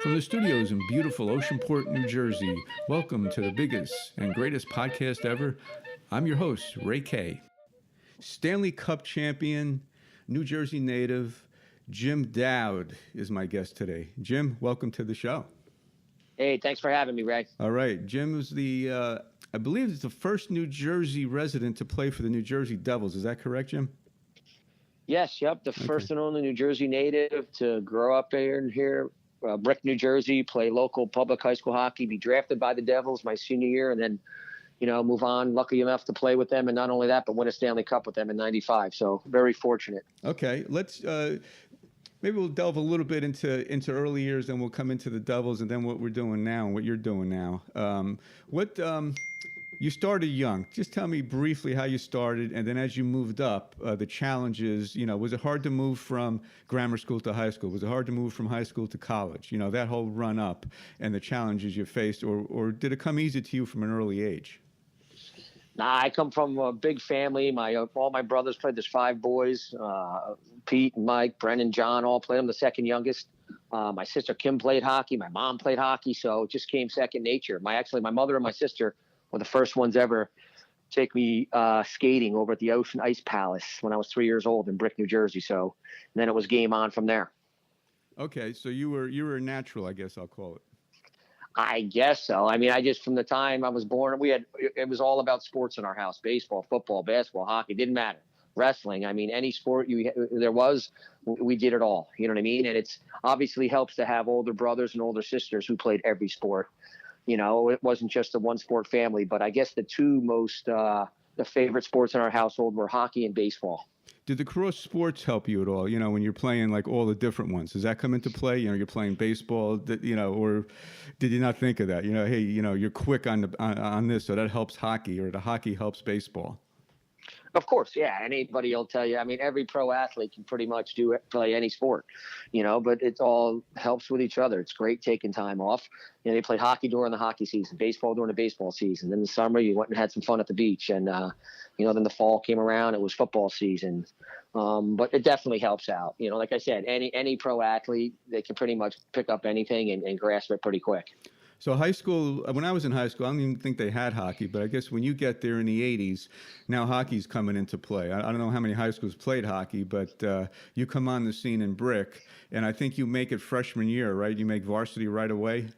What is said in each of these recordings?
From the studios in beautiful Oceanport, New Jersey, welcome to the biggest and greatest podcast ever. I'm your host, Ray K. Stanley Cup champion, New Jersey native, Jim Dowd is my guest today. Jim, welcome to the show. Hey, thanks for having me, Ray. All right. Jim is I believe it's the first New Jersey resident to play for the New Jersey Devils. Is that correct, Jim? Yes, yep. The first and only New Jersey native to grow up here, Brick, New Jersey, play local public high school hockey, be drafted by the Devils my senior year, and then, move on. Lucky enough to play with them, and not only that, but win a Stanley Cup with them in '95. So very fortunate. Okay, let's maybe we'll delve a little bit into early years, then we'll come into the Devils, and then what we're doing now and what you're doing now. You started young. Just tell me briefly how you started, and then as you moved up, the challenges, was it hard to move from grammar school to high school? Was it hard to move from high school to college? That whole run up and the challenges you faced, or did it come easy to you from an early age? Nah, I come from a big family. All my brothers played. There's 5 boys. Pete, Mike, Brennan, John all played. I'm the second youngest. My sister Kim played hockey. My mom played hockey, so it just came second nature. My mother and my sister were the first ones ever to take me skating over at the Ocean Ice Palace when I was 3 years old in Brick, New Jersey. So and then it was game on from there. Okay, so you were a natural, I guess I'll call it. I guess so. From the time I was born, it was all about sports in our house: baseball, football, basketball, hockey. Didn't matter. Wrestling. Any sport there was, we did it all. You know what I mean? And it's obviously helps to have older brothers and older sisters who played every sport. It wasn't just a one sport family, but I guess the two most the favorite sports in our household were hockey and baseball. Did the cross sports help you at all? When you're playing like all the different ones, does that come into play? You're playing baseball, or did you not think of that? Hey, you're quick on this, so that helps hockey, or the hockey helps baseball. Of course, yeah. Anybody will tell you. Every pro athlete can pretty much play any sport, but it all helps with each other. It's great taking time off. They played hockey during the hockey season, baseball during the baseball season. Then the summer, you went and had some fun at the beach. And, then the fall came around, it was football season. But it definitely helps out. Like I said, any pro athlete, they can pretty much pick up anything and grasp it pretty quick. So high school, when I was in high school, I don't even think they had hockey, but I guess when you get there in the 80s, now hockey's coming into play. I don't know how many high schools played hockey, but you come on the scene in Brick, and I think you make it freshman year, right? You make varsity right away?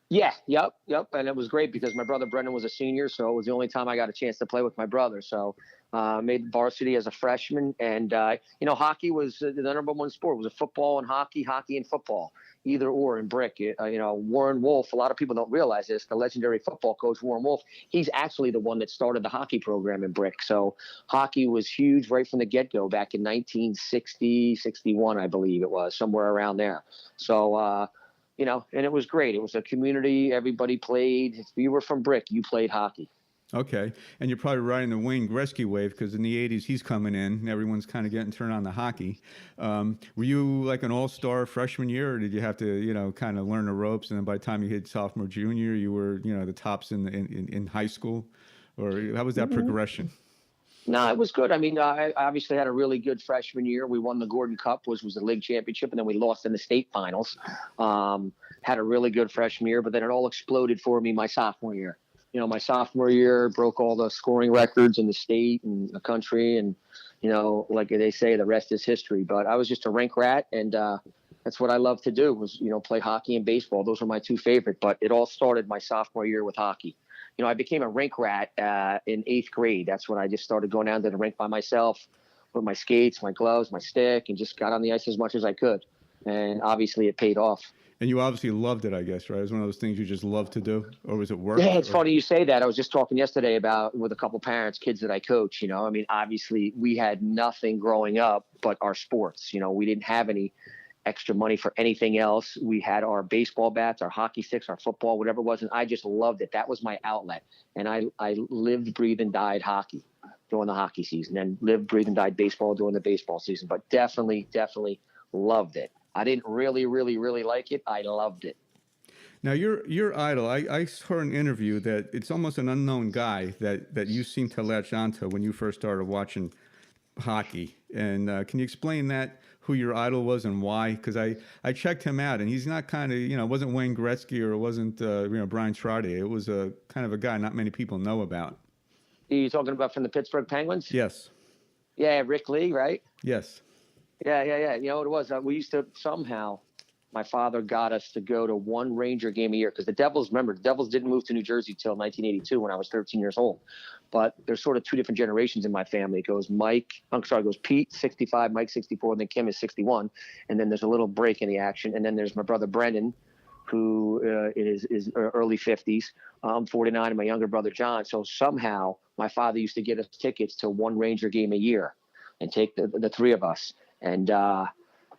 Yeah, yep. And it was great because my brother Brendan was a senior, so it was the only time I got a chance to play with my brother. So made varsity as a freshman, and hockey was the number one sport. It was a football and hockey and football, either or in Brick. Warren Wolf, a lot of people don't realize this, the legendary football coach Warren Wolf, he's actually the one that started the hockey program in Brick. So hockey was huge right from the get-go back in 1960, 61, I believe it was, somewhere around there. So and it was great. It was a community. Everybody played. If you were from Brick, you played hockey. Okay. And you're probably riding the Wayne Gretzky wave because in the 80s, he's coming in and everyone's kind of getting turned on to hockey. Were you like an all-star freshman year, or did you have to, kind of learn the ropes? And then by the time you hit sophomore, junior, you were, the tops in high school? Or how was that progression? No, it was good. I obviously had a really good freshman year. We won the Gordon Cup, which was the league championship, and then we lost in the state finals. Had a really good freshman year, but then it all exploded for me my sophomore year. My sophomore year broke all the scoring records in the state and the country, and, like they say, the rest is history. But I was just a rink rat, and that's what I love to do was, play hockey and baseball. Those were my two favorite, but it all started my sophomore year with hockey. I became a rink rat in 8th grade. That's when I just started going down to the rink by myself with my skates, my gloves, my stick, and just got on the ice as much as I could. And obviously it paid off. And you obviously loved it, I guess, right? It was one of those things you just loved to do, or was it work? Yeah, it's funny you say that. I was just talking yesterday with a couple parents, kids that I coach, obviously we had nothing growing up but our sports. We didn't have any extra money for anything else. We had our baseball bats, our hockey sticks, our football, whatever it was, and I just loved it. That was my outlet. And I lived, breathed, and died hockey during the hockey season, and lived, breathed, and died baseball during the baseball season. But definitely loved it. I didn't really like it. I loved it. Now, your idol, I heard an interview that it's almost an unknown guy that you seem to latch onto when you first started watching hockey. And can you explain that? who your idol was and why? Because I checked him out, and he's not kind of, it wasn't Wayne Gretzky or it wasn't, Brian Trottier. It was a kind of a guy not many people know about. Are you talking about from the Pittsburgh Penguins? Yes. Yeah, Rick Lee, right? Yes. Yeah. You know what it was? We used to somehow, my father got us to go to one Ranger game a year because the Devils didn't move to New Jersey till 1982 when I was 13 years old. But there's sort of two different generations in my family. It goes Pete, 65, Mike, 64, and then Kim is 61. And then there's a little break in the action. And then there's my brother Brendan, who is early 50s. I'm 49, and my younger brother John. So somehow my father used to get us tickets to one Ranger game a year and take the three of us. And,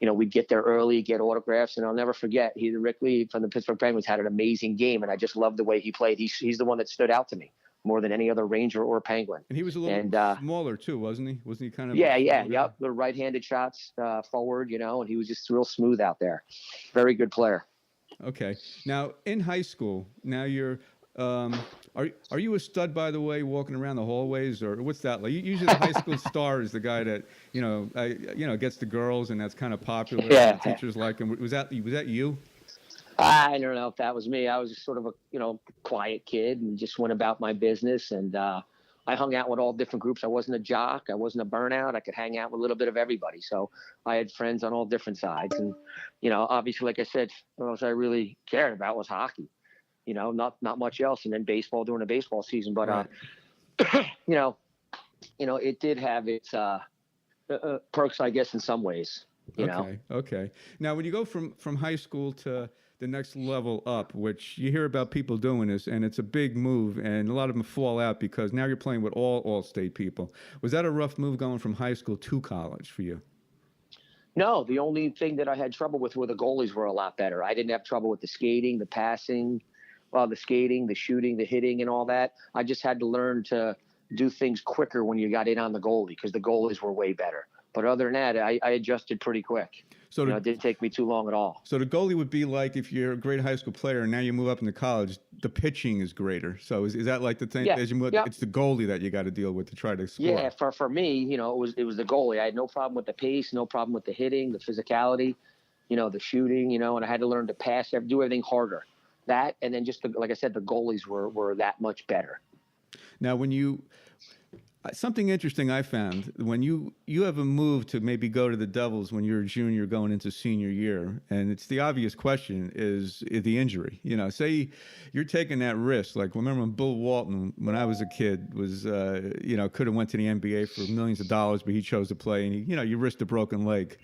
we'd get there early, get autographs, and I'll never forget. Rick Lee from the Pittsburgh Penguins had an amazing game, and I just loved the way he played. He's the one that stood out to me more than any other Ranger or Penguin. And he was a little smaller too, wasn't he? Wasn't he kind of? Yep. The right-handed shots forward, and he was just real smooth out there. Very good player. Okay. Now in high school, now you're. Are you a stud, by the way, walking around the hallways, or what's that like? Usually, the high school star is the guy that gets the girls, and that's kind of popular. Yeah. And the teachers like him. Was that you? I don't know if that was me. I was just sort of a quiet kid and just went about my business. And I hung out with all different groups. I wasn't a jock. I wasn't a burnout. I could hang out with a little bit of everybody. So I had friends on all different sides. And obviously, like I said, what I really cared about was hockey. Not much else. And then baseball during the baseball season. But, right. It did have its perks, I guess, in some ways, Okay. Now, when you go from high school to the next level up, which you hear about people doing this, and it's a big move, and a lot of them fall out because now you're playing with all state people. Was that a rough move going from high school to college for you? No, the only thing that I had trouble with were the goalies were a lot better. I didn't have trouble with the skating, the passing, the skating, the shooting, the hitting, and all that. I just had to learn to do things quicker when you got in on the goalie because the goalies were way better. But other than that, I adjusted pretty quick. So it didn't take me too long at all. So the goalie would be like if you're a great high school player and now you move up into college, the pitching is greater. So is that like the thing? Yeah. As you move, It's the goalie that you got to deal with to try to score. Yeah, for me, it was the goalie. I had no problem with the pace, no problem with the hitting, the physicality, the shooting, and I had to learn to pass, do everything harder. That, and then just like I said, the goalies were that much better. Now, something interesting I found, when you have a move to maybe go to the Devils when you're a junior going into senior year, and it's the obvious question is the injury. Say you're taking that risk. Like, remember when Bill Walton, when I was a kid, was, could have went to the NBA for millions of dollars, but he chose to play, and you risked a broken leg.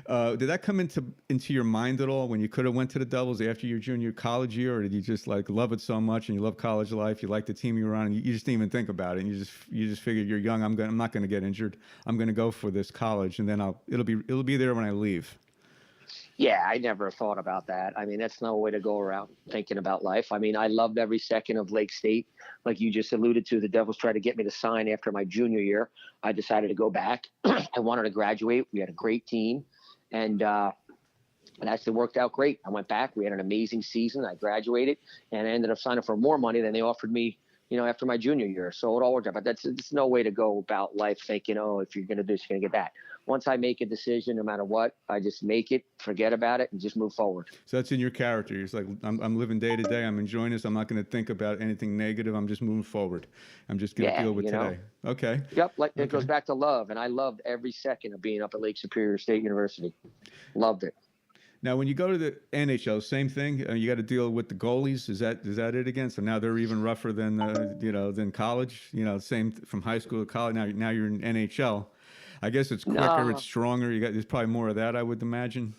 Did that come into your mind at all when you could have went to the Devils after your junior college year, or did you just love it so much and you love college life, you like the team you were on, and you just didn't even think about it, and you just figured you're young, I'm not going to get injured, I'm going to go for this college, and then it'll be there when I leave? Yeah, I never thought about that. I mean, that's no way to go around thinking about life. I mean, I loved every second of Lake State. Like you just alluded to, the Devils tried to get me to sign after my junior year. I decided to go back. I wanted to graduate. We had a great team. And it actually worked out great. I went back. We had an amazing season. I graduated, and I ended up signing for more money than they offered me, after my junior year. So it all worked out. But it's no way to go about life thinking, if you're going to do this, you're going to get that. Once I make a decision, no matter what, I just make it, forget about it, and just move forward. So that's in your character. It's like, I'm living day to day. I'm enjoying this. I'm not going to think about anything negative. I'm just moving forward. I'm just going to deal with today. Okay. Yep. It goes back to love. And I loved every second of being up at Lake Superior State University. Loved it. Now, when you go to the NHL, same thing. You got to deal with the goalies. Is that it again? So now they're even rougher than than college. Same from high school to college. Now you're in NHL. I guess it's quicker. It's stronger. There's probably more of that, I would imagine.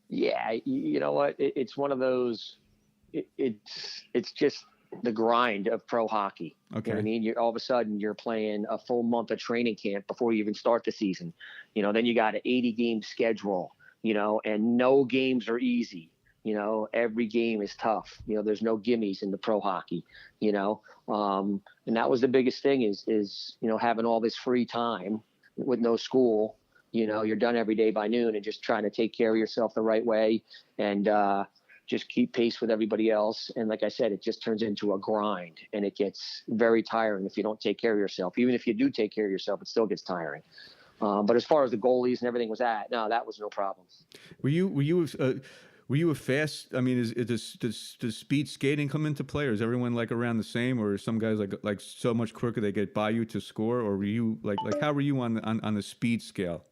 Yeah, you know what? It's one of those. It's just the grind of pro hockey. Okay. You know what I mean? All of a sudden you're playing a full month of training camp before you even start the season. Then you got an 80-game schedule. And no games are easy. Every game is tough. There's no gimmies in the pro hockey, and that was the biggest thing is having all this free time with no school. You're done every day by noon and just trying to take care of yourself the right way and just keep pace with everybody else. And like I said, it just turns into a grind, and it gets very tiring if you don't take care of yourself. Even if you do take care of yourself, it still gets tiring. But as far as the goalies and everything was at, no, that was no problem. Were you a fast? I mean, does speed skating come into play, or is everyone like around the same, or are some guys like so much quicker they get by you to score, or were you like how were you on the speed scale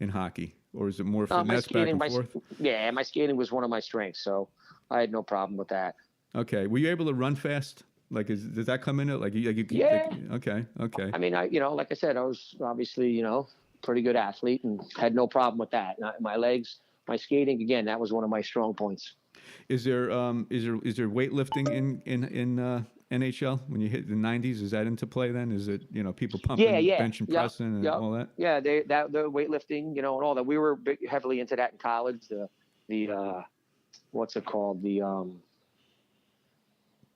in hockey, or is it more finesse back and forth? Yeah, my skating was one of my strengths, so I had no problem with that. Okay, were you able to run fast? Like, does that come in it? Yeah. Okay. I mean, like I said, I was obviously, pretty good athlete and had no problem with that. My legs, my skating, again, that was one of my strong points. Is there weightlifting in NHL when you hit the 90s? Is that into play then? Is it people pumping, bench and pressing and all that? Yeah, the weightlifting, and all that. We were heavily into that in college. The what's it called?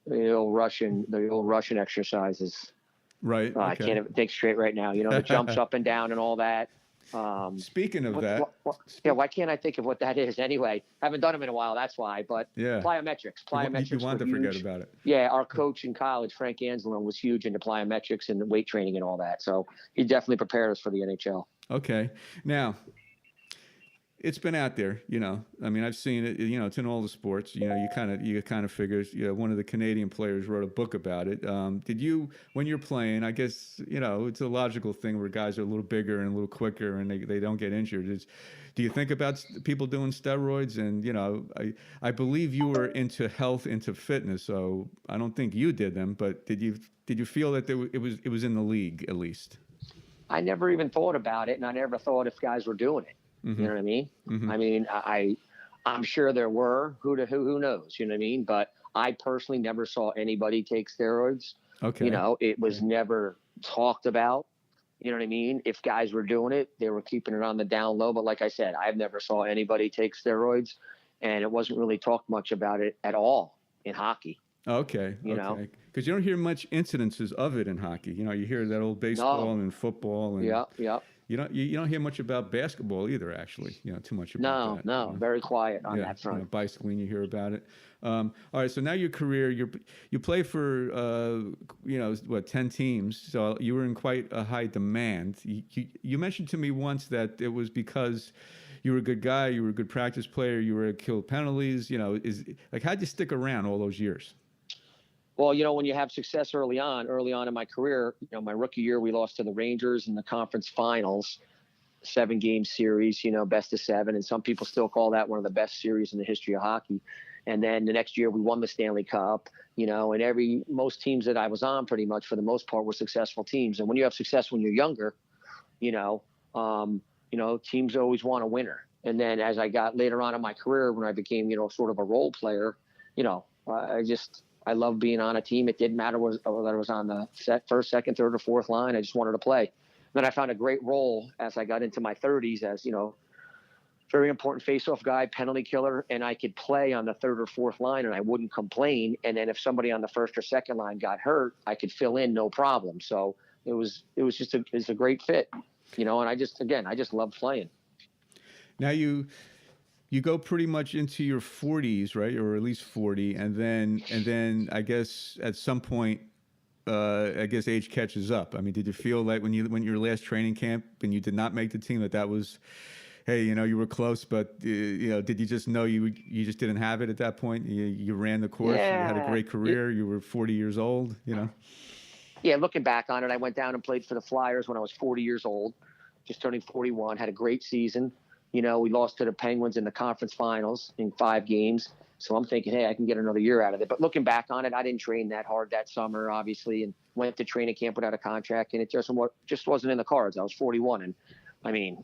The old Russian exercises. Right. Okay. I can't even think straight right now. The jumps up and down and all that. Speaking of that, why can't I think of what that is anyway? I haven't done them in a while. That's why. But yeah, plyometrics. You want to forget about it. Yeah, our coach in college, Frank Anselone, was huge into plyometrics and weight training and all that. So he definitely prepared us for the NHL. Okay, now. It's been out there, I mean, I've seen it. It's in all the sports. You kind of figure. One of the Canadian players wrote a book about it. Did you, when you're playing? I guess it's a logical thing where guys are a little bigger and a little quicker, and they don't get injured. Do you think about people doing steroids? And I believe you were into health, into fitness. So I don't think you did them. But did you feel that it was in the league at least? I never even thought about it, and I never thought if guys were doing it. Mm-hmm. You know what I mean? Mm-hmm. I mean, I'm sure there were. Who knows? You know what I mean? But I personally never saw anybody take steroids. Okay. It was never talked about. You know what I mean? If guys were doing it, they were keeping it on the down low. But like I said, I've never saw anybody take steroids, and it wasn't really talked much about it at all in hockey. Okay. Because you don't hear much incidences of it in hockey. You hear that old baseball and football. And yeah. You don't hear much about basketball either, actually. Too much about that. No, very quiet on that front. Bicycling, you hear about it. All right, so now your career, you play for 10 teams, so you were in quite a high demand. You mentioned to me once that it was because you were a good guy, you were a good practice player, you were kill penalties. How'd you stick around all those years? Well, when you have success early on in my career, my rookie year, we lost to the Rangers in the conference finals, 7-game series, best of 7. And some people still call that one of the best series in the history of hockey. And then the next year we won the Stanley Cup, and most teams that I was on pretty much for the most part were successful teams. And when you have success when you're younger, teams always want a winner. And then as I got later on in my career, when I became, sort of a role player, I love being on a team. It didn't matter whether I was on the first, second, third, or fourth line. I just wanted to play. Then I found a great role as I got into my 30s as, very important face-off guy, penalty killer, and I could play on the third or fourth line and I wouldn't complain. And then if somebody on the first or second line got hurt, I could fill in no problem. So it was just a great fit, and I just love playing. Now you go pretty much into your 40s, right? Or at least 40. And then I guess at some point, age catches up. I mean, did you feel like when your last training camp and you did not make the team that was, hey, you were close, but did you just know you just didn't have it at that point? You ran the course. Yeah. You had a great career. You were 40 years old, Yeah, looking back on it, I went down and played for the Flyers when I was 40 years old, just turning 41, had a great season. We lost to the Penguins in the conference finals in 5 games. So I'm thinking, hey, I can get another year out of it. But looking back on it, I didn't train that hard that summer, obviously, and went to training camp without a contract. And it just wasn't in the cards. I was 41. And, I mean,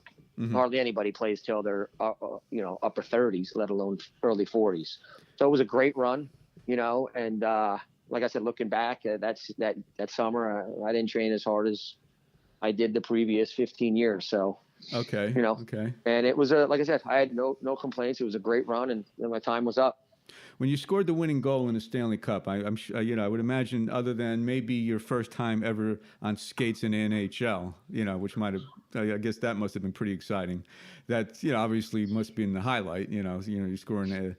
hardly anybody plays till they're, upper 30s, let alone early 40s. So it was a great run, and like I said, looking back, that summer, I didn't train as hard as I did the previous 15 years. So. Okay. Okay. And it was like I said, I had no complaints. It was a great run, and my time was up. When you scored the winning goal in the Stanley Cup, I'm I would imagine, other than maybe your first time ever on skates in the NHL, which might have, I guess that must have been pretty exciting. That obviously must be in the highlight. You're scoring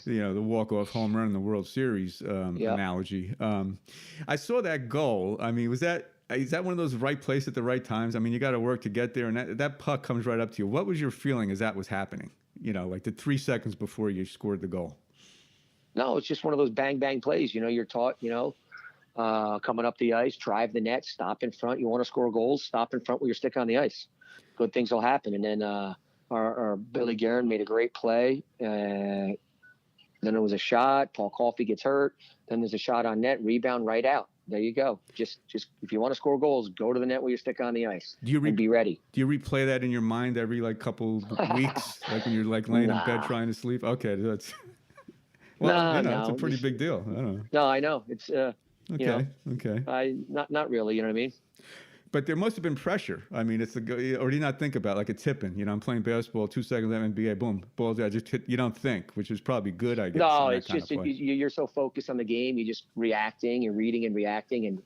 the walk-off home run in the World Series analogy. I saw that goal. I mean, was that Is that one of those right place at the right times? I mean, you got to work to get there, and that puck comes right up to you. What was your feeling as that was happening? Like the 3 seconds before you scored the goal. No, it's just one of those bang bang plays. You're taught. Coming up the ice, drive the net, stop in front. You want to score goals, stop in front with your stick on the ice. Good things will happen. And then our Billy Guerin made a great play. Then there was a shot. Paul Coffey gets hurt. Then there's a shot on net, rebound right out. There you go. Just if you want to score goals, go to the net with your stick on the ice. And be ready. Do you replay that in your mind every couple weeks, like when you're laying in bed trying to sleep? Okay, that's it's a pretty big deal. I don't know. No, I know it's okay. Not really. You know what I mean? But there must have been pressure. I mean, or do you not think about like a tipping? I'm playing basketball, 2 seconds NBA, boom, ball's out. Just hit. You don't think, which is probably good, I guess. No, it's just you're so focused on the game, you're just reacting and reading and reacting, and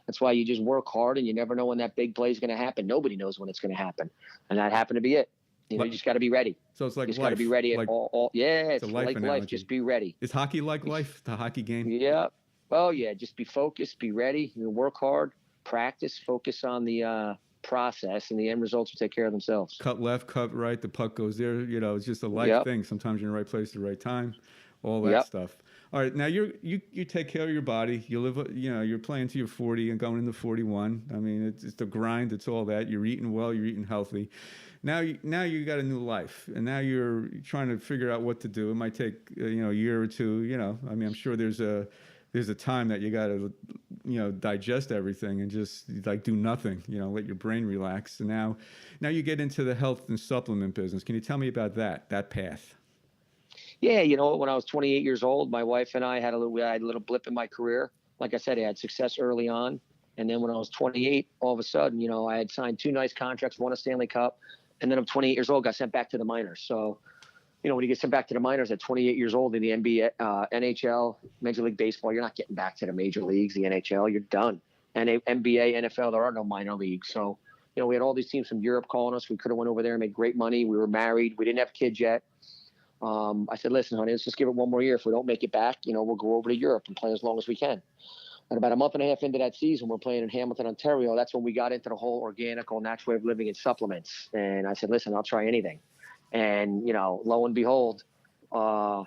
that's why you just work hard, and you never know when that big play is going to happen. Nobody knows when it's going to happen, and that happened to be it. You just got to be ready. So it's like you just got to be ready at all. Yeah, it's like life. Just be ready. Is hockey like life? The hockey game? Yeah. Oh yeah. Just be focused. Be ready. Work hard. Practice, focus on the process, and the end results will take care of themselves. Cut left, cut right, the puck goes there. It's just a life thing. Sometimes you're in the right place at the right time, all that stuff. All right, now you take care of your body. You live, you're playing to your 40 and going into 41. I mean, it's the grind. It's all that. You're eating well. You're eating healthy. Now you got a new life, and now you're trying to figure out what to do. It might take a year or two. I mean, I'm sure there's a time that you got to, digest everything and just do nothing, let your brain relax. And now you get into the health and supplement business. Can you tell me about that path? Yeah. When I was 28 years old, my wife and I had a little blip in my career. Like I said, I had success early on. And then when I was 28, all of a sudden, I had signed 2 nice contracts, won a Stanley Cup. And then I'm 28 years old, got sent back to the minors. So, when you get sent back to the minors at 28 years old in the NBA, NHL, Major League Baseball, you're not getting back to the major leagues, the NHL, you're done. And NBA, NFL, there are no minor leagues. So, we had all these teams from Europe calling us. We could have went over there and made great money. We were married. We didn't have kids yet. I said, listen, honey, let's just give it one more year. If we don't make it back, we'll go over to Europe and play as long as we can. And about a month and a half into that season, we're playing in Hamilton, Ontario. That's when we got into the whole organic, natural way of living and supplements. And I said, listen, I'll try anything. And, lo and behold, a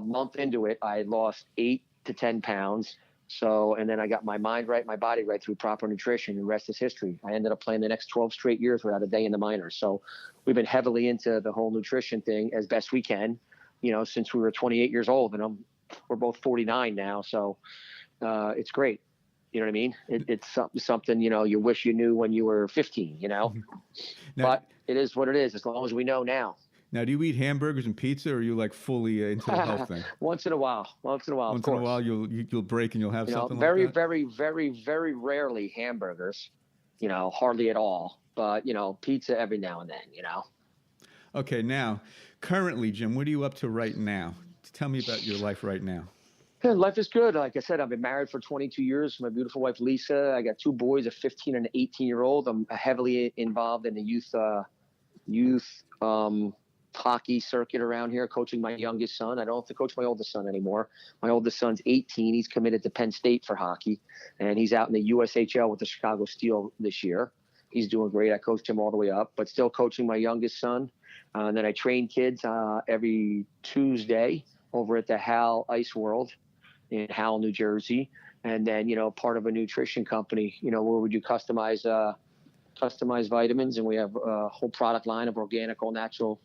month into it, I had lost 8 to 10 pounds. So, and then I got my mind right, my body right through proper nutrition, and the rest is history. I ended up playing the next 12 straight years without a day in the minors. So we've been heavily into the whole nutrition thing as best we can, since we were 28 years old, and we're both 49 now. So it's great. You know what I mean? It's something, you wish you knew when you were 15, Now, but it is what it is, as long as we know now. Now, do you eat hamburgers and pizza, or are you fully into the health thing? Once in a while. Once in a while, you'll break and you'll have something very, like that? very, very, very rarely hamburgers, hardly at all. But, pizza every now and then, Okay, now, currently, Jim, what are you up to right now? Tell me about your life right now. Life is good. Like I said, I've been married for 22 years. My beautiful wife, Lisa. I got 2 boys, a 15 and an 18-year-old. I'm heavily involved in the youth hockey circuit around here, coaching my youngest son. I don't have to coach my oldest son anymore. My oldest son's 18. He's committed to Penn State for hockey, and he's out in the USHL with the Chicago Steel this year. He's doing great. I coached him all the way up, but still coaching my youngest son. And then I train kids every Tuesday over at the Hal Ice World in Howell, New Jersey. And then, part of a nutrition company, where we do customized vitamins, and we have a whole product line of organic, all natural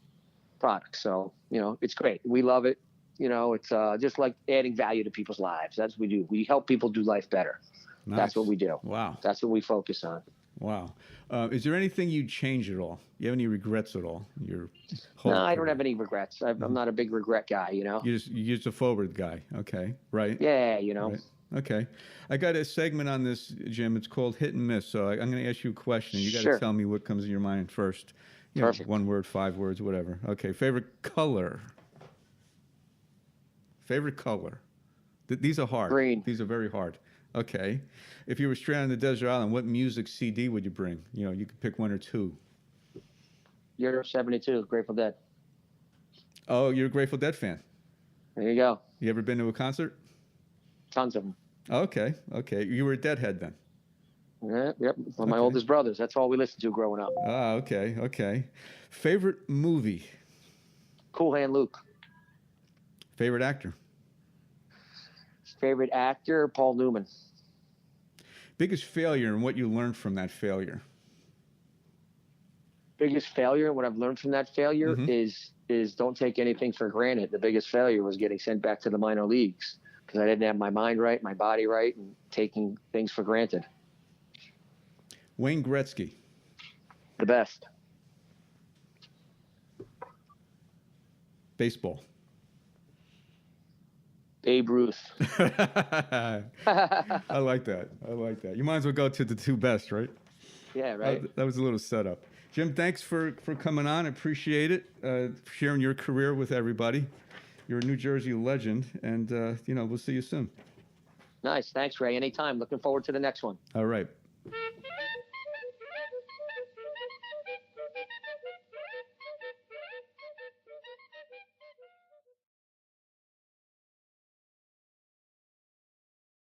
products. So, it's great. We love it. It's just like adding value to people's lives. That's what we do. We help people do life better. Nice. That's what we do. Wow. That's what we focus on. Wow. Is there anything you'd change at all? You have any regrets at all? No, I don't have any regrets. I'm not a big regret guy, You're just a forward guy. Okay. Right. Yeah. Right. Okay. I got a segment on this, Jim. It's called Hit and Miss. So I'm going to ask you a question. You got to tell me what comes in your mind first. Perfect. 1 word, 5 words, whatever. Okay. Favorite color. These are hard. Green. These are very hard. Okay. If you were stranded on the desert island, what music CD would you bring? You could pick 1 or 2. You're 72, Grateful Dead. Oh, you're a Grateful Dead fan. There you go. You ever been to a concert? Tons of them. Okay. You were a Deadhead then? Yeah, yep. Well, my Okay. oldest brothers. That's all we listened to growing up. Ah, okay, okay. Favorite movie? Cool Hand Luke. Favorite actor? Favorite actor? Paul Newman. Biggest failure and what you learned from that failure? Biggest failure, and what I've learned from that failure Mm-hmm. is don't take anything for granted. The biggest failure was getting sent back to the minor leagues because I didn't have my mind right, my body right, and taking things for granted. Wayne Gretzky. The best. Baseball. Babe Ruth. I like that. I like that. You might as well go to the two best, right? Yeah, right. That was a little setup. Jim, thanks for coming on. I appreciate it. Sharing your career with everybody. You're a New Jersey legend, and we'll see you soon. Nice. Thanks, Ray. Anytime. Looking forward to the next one. All right.